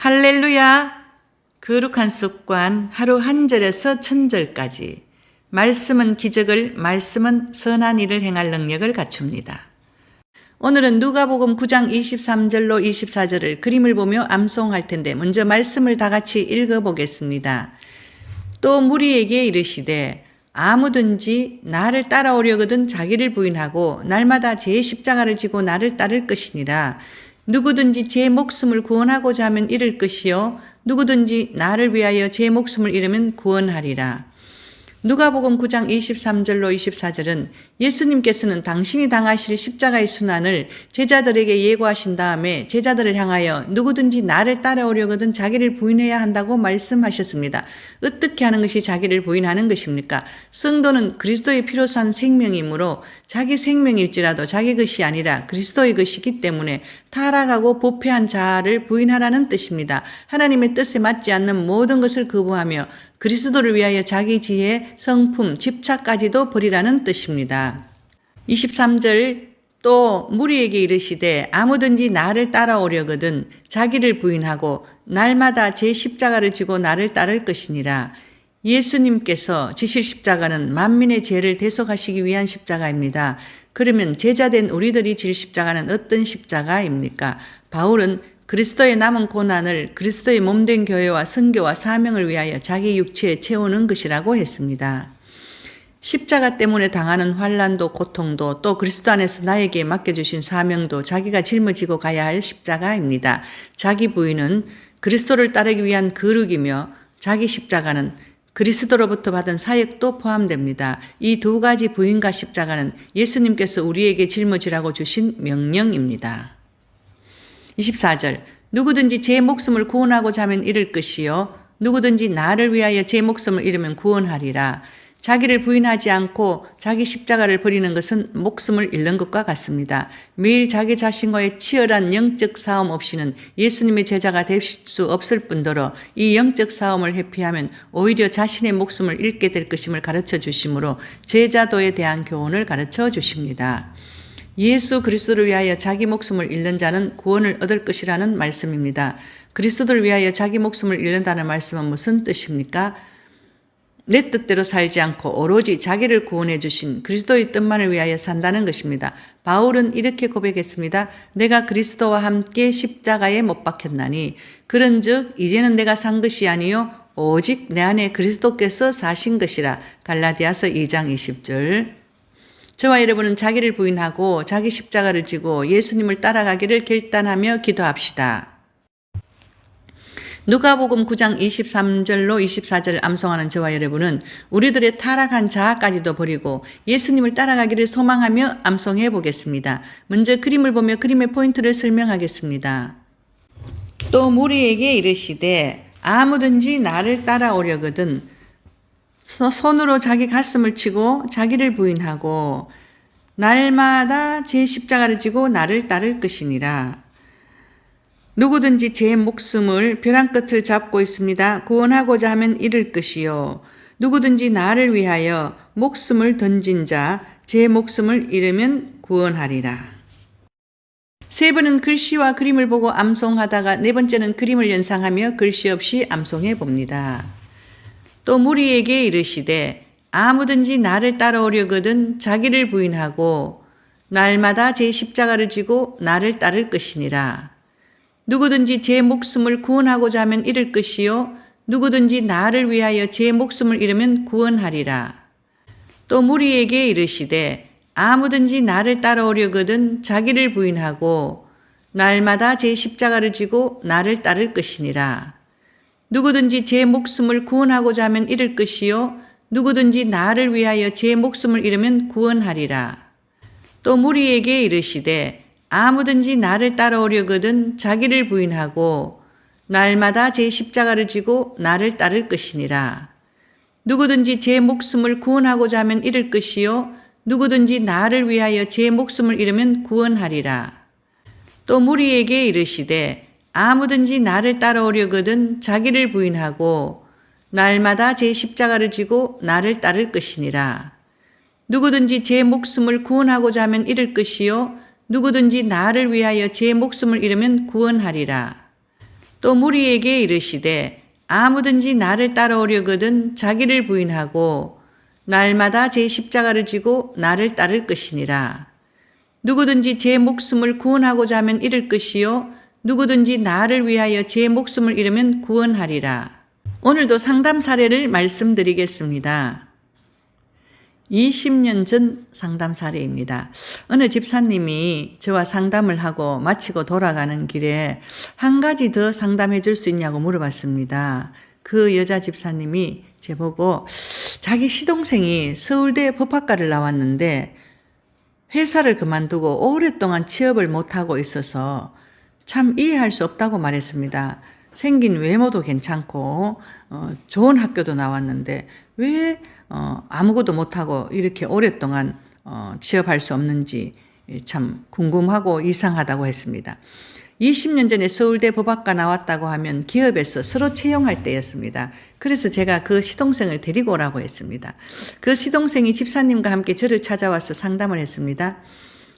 할렐루야! 거룩한 습관 하루 한 절에서 천절까지. 말씀은 기적을, 말씀은 선한 일을 행할 능력을 갖춥니다. 오늘은 누가복음 9장 23절로 24절을 그림을 보며 암송할 텐데 먼저 말씀을 다 같이 읽어보겠습니다. 또 무리에게 이르시되 아무든지 나를 따라오려거든 자기를 부인하고 날마다 제 십자가를 지고 나를 따를 것이니라. 누구든지 제 목숨을 구원하고자 하면 잃을 것이요 누구든지 나를 위하여 제 목숨을 잃으면 구원하리라. 누가복음 9장 23절로 24절은 예수님께서는 당신이 당하실 십자가의 순환을 제자들에게 예고하신 다음에 제자들을 향하여 누구든지 나를 따라오려거든 자기를 부인해야 한다고 말씀하셨습니다. 어떻게 하는 것이 자기를 부인하는 것입니까? 성도는 그리스도의 피로 산 생명이므로 자기 생명일지라도 자기 것이 아니라 그리스도의 것이기 때문에 타락하고 부패한 자아를 부인하라는 뜻입니다. 하나님의 뜻에 맞지 않는 모든 것을 거부하며 그리스도를 위하여 자기 지혜, 성품, 집착까지도 버리라는 뜻입니다. 23절 또 무리에게 이르시되 아무든지 나를 따라오려거든 자기를 부인하고 날마다 제 십자가를 지고 나를 따를 것이니라. 예수님께서 지실 십자가는 만민의 죄를 대속하시기 위한 십자가입니다. 그러면 제자된 우리들이 질 십자가는 어떤 십자가입니까? 바울은 그리스도의 남은 고난을 그리스도의 몸된 교회와 선교와 사명을 위하여 자기 육체에 채우는 것이라고 했습니다. 십자가 때문에 당하는 환난도 고통도 또 그리스도 안에서 나에게 맡겨주신 사명도 자기가 짊어지고 가야 할 십자가입니다. 자기 부인은 그리스도를 따르기 위한 거룩이며 자기 십자가는 그리스도로부터 받은 사역도 포함됩니다. 이 두 가지 부인과 십자가는 예수님께서 우리에게 짊어지라고 주신 명령입니다. 24절 누구든지 제 목숨을 구원하고자 하면 잃을 것이요 누구든지 나를 위하여 제 목숨을 잃으면 구원하리라. 자기를 부인하지 않고 자기 십자가를 버리는 것은 목숨을 잃는 것과 같습니다. 매일 자기 자신과의 치열한 영적 싸움 없이는 예수님의 제자가 될 수 없을 뿐더러 이 영적 싸움을 회피하면 오히려 자신의 목숨을 잃게 될 것임을 가르쳐 주시므로 제자도에 대한 교훈을 가르쳐 주십니다. 예수 그리스도를 위하여 자기 목숨을 잃는 자는 구원을 얻을 것이라는 말씀입니다. 그리스도를 위하여 자기 목숨을 잃는다는 말씀은 무슨 뜻입니까? 내 뜻대로 살지 않고 오로지 자기를 구원해 주신 그리스도의 뜻만을 위하여 산다는 것입니다. 바울은 이렇게 고백했습니다. 내가 그리스도와 함께 십자가에 못 박혔나니 그런즉 이제는 내가 산 것이 아니요 오직 내 안에 그리스도께서 사신 것이라. 갈라디아서 2장 20절. 저와 여러분은 자기를 부인하고 자기 십자가를 지고 예수님을 따라가기를 결단하며 기도합시다. 누가복음 9장 23절로 24절을 암송하는 저와 여러분은 우리들의 타락한 자아까지도 버리고 예수님을 따라가기를 소망하며 암송해 보겠습니다. 먼저 그림을 보며 그림의 포인트를 설명하겠습니다. 또 무리에게 이르시되 아무든지 나를 따라오려거든 손으로 자기 가슴을 치고 자기를 부인하고 날마다 제 십자가를 지고 나를 따를 것이니라. 누구든지 제 목숨을 벼랑 끝을 잡고 있습니다. 구원하고자 하면 잃을 것이요 누구든지 나를 위하여 목숨을 던진 자 제 목숨을 잃으면 구원하리라. 세 번은 글씨와 그림을 보고 암송하다가 네 번째는 그림을 연상하며 글씨 없이 암송해 봅니다. 또 무리에게 이르시되 아무든지 나를 따라오려거든 자기를 부인하고 날마다 제 십자가를 지고 나를 따를 것이니라. 누구든지 제 목숨을 구원하고자 하면 잃을 것이요 누구든지 나를 위하여 제 목숨을 잃으면 구원하리라. 또 무리에게 이르시되 아무든지 나를 따라오려거든 자기를 부인하고 날마다 제 십자가를 지고 나를 따를 것이니라. 누구든지 제 목숨을 구원하고자 하면 잃을 것이요 누구든지 나를 위하여 제 목숨을 잃으면 구원하리라. 또 무리에게 이르시되 아무든지 나를 따라오려거든 자기를 부인하고 날마다 제 십자가를 지고 나를 따를 것이니라. 누구든지 제 목숨을 구원하고자 하면 잃을 것이요 누구든지 나를 위하여 제 목숨을 잃으면 구원하리라. 또 무리에게 이르시되 아무든지 나를 따라오려거든 자기를 부인하고 날마다 제 십자가를 지고 나를 따를 것이니라. 누구든지 제 목숨을 구원하고자 하면 잃을 것이요 누구든지 나를 위하여 제 목숨을 잃으면 구원하리라. 또 무리에게 이르시되 아무든지 나를 따라오려거든 자기를 부인하고 날마다 제 십자가를 지고 나를 따를 것이니라. 누구든지 제 목숨을 구원하고자 하면 잃을 것이요 누구든지 나를 위하여 제 목숨을 잃으면 구원하리라. 오늘도 상담 사례를 말씀드리겠습니다. 20년 전 상담 사례입니다. 어느 집사님이 저와 상담을 하고 마치고 돌아가는 길에 한 가지 더 상담해 줄 수 있냐고 물어봤습니다. 그 여자 집사님이 저보고 자기 시동생이 서울대 법학과를 나왔는데 회사를 그만두고 오랫동안 취업을 못하고 있어서 참 이해할 수 없다고 말했습니다. 생긴 외모도 괜찮고 좋은 학교도 나왔는데 왜 아무것도 못하고 이렇게 오랫동안 취업할 수 없는지 참 궁금하고 이상하다고 했습니다. 20년 전에 서울대 법학과 나왔다고 하면 기업에서 서로 채용할 때였습니다. 그래서 제가 그 시동생을 데리고 오라고 했습니다. 그 시동생이 집사님과 함께 저를 찾아와서 상담을 했습니다.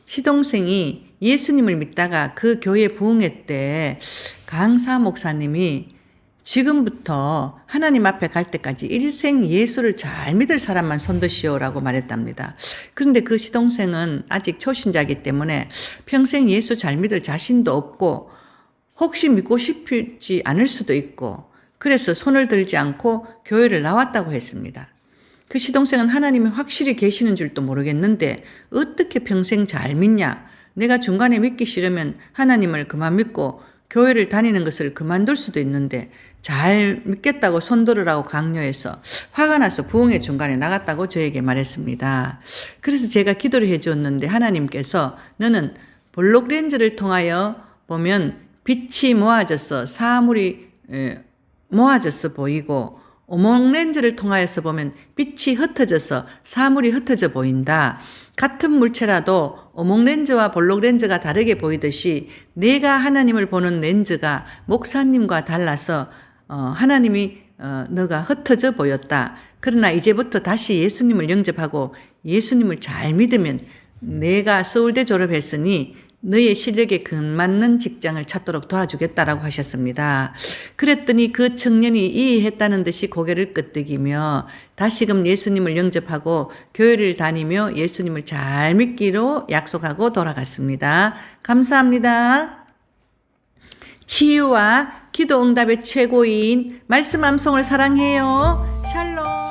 시동생이 예수님을 믿다가 그 교회 부흥회 때 강사 목사님이 지금부터 하나님 앞에 갈 때까지 일생 예수를 잘 믿을 사람만 손드시오라고 말했답니다. 그런데 그 시동생은 아직 초신자이기 때문에 평생 예수 잘 믿을 자신도 없고 혹시 믿고 싶지 않을 수도 있고 그래서 손을 들지 않고 교회를 나왔다고 했습니다. 그 시동생은 하나님이 확실히 계시는 줄도 모르겠는데 어떻게 평생 잘 믿냐? 내가 중간에 믿기 싫으면 하나님을 그만 믿고 교회를 다니는 것을 그만둘 수도 있는데 잘 믿겠다고 손들으라고 강요해서 화가 나서 부흥회 중간에 나갔다고 저에게 말했습니다. 그래서 제가 기도를 해주었는데 하나님께서 너는 볼록 렌즈를 통하여 보면 빛이 모아져서 사물이 모아져서 보이고 오목 렌즈를 통하여서 보면 빛이 흩어져서 사물이 흩어져 보인다. 같은 물체라도 오목 렌즈와 볼록 렌즈가 다르게 보이듯이 내가 하나님을 보는 렌즈가 목사님과 달라서 하나님이 너가 흩어져 보였다. 그러나 이제부터 다시 예수님을 영접하고 예수님을 잘 믿으면 내가 서울대 졸업했으니 너의 실력에 근맞는 직장을 찾도록 도와주겠다라고 하셨습니다. 그랬더니 그 청년이 이해했다는 듯이 고개를 끄덕이며 다시금 예수님을 영접하고 교회를 다니며 예수님을 잘 믿기로 약속하고 돌아갔습니다. 감사합니다. 치유와 기도 응답의 최고인 말씀 암송을 사랑해요. 샬롬.